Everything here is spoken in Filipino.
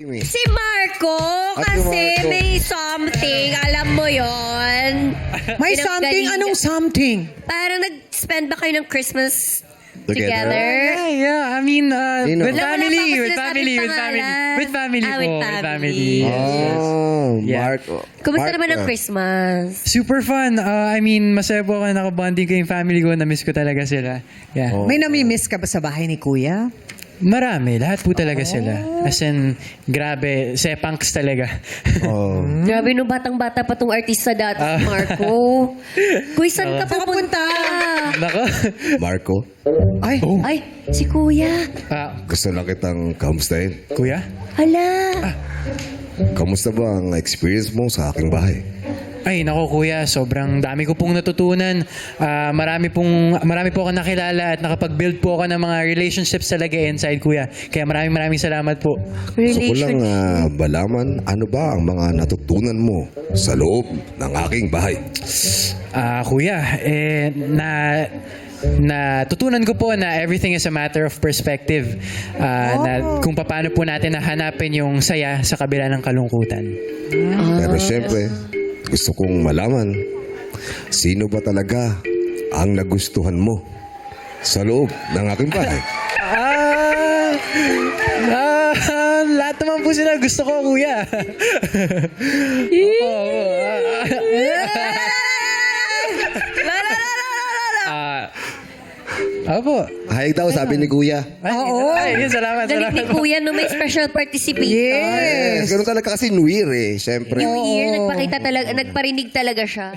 Si Marco, At si kasi Marco. may something, alam mo yon. May something? Anong something? Parang nag-spend ba kayo ng Christmas Together? together? Yeah. I mean, Sino? with Wala, wala family, pa ako with family, sinasabing with family. pangalan. With family Ah, po, with with family. family. Yes. Oh, Yeah. Marco. Kumusta Marco. naman ang Christmas? Super fun. I mean, masaya po ako nakabonding ko yung family ko. Na-miss ko talaga sila. Yeah. Oh. May nami-miss ka ba sa bahay ni Kuya? Marami. Lahat po talaga sila. As in, grabe. Sepanks talaga. Oh. Grabe, nung batang-bata pa tong artista dati, si Marco. Kuy, saan ka pupunta? Nako. Marco, Ay, Ay, si Kuya. gusto lang kitang kamustahin. Kuya? Hala. Kamusta ba ang experience mo sa aking bahay? Ay, nako kuya, sobrang dami ko pong natutunan. Marami po ako nakilala at nakapag-build po ako ng mga relationships talaga inside kuya. Kaya maraming salamat po. Gusto ko lang balaman ano ba ang mga natutunan mo sa loob ng aking bahay. Kuya, natutunan ko po na everything is a matter of perspective. Na kung paano po natin nahanapin yung saya sa kabila ng kalungkutan. Pero syempre, gusto kong malaman, sino ba talaga ang nagustuhan mo sa loob ng aking bahay? Lahat naman po sila gusto ko, kuya. Opo. Hayag daw, sabi ni Kuya. Oo. Ay, salamat. Galing ni Kuya no may special participator. yes. Ganun talaga kasi New Year eh, syempre. New Year, nagparinig talaga siya.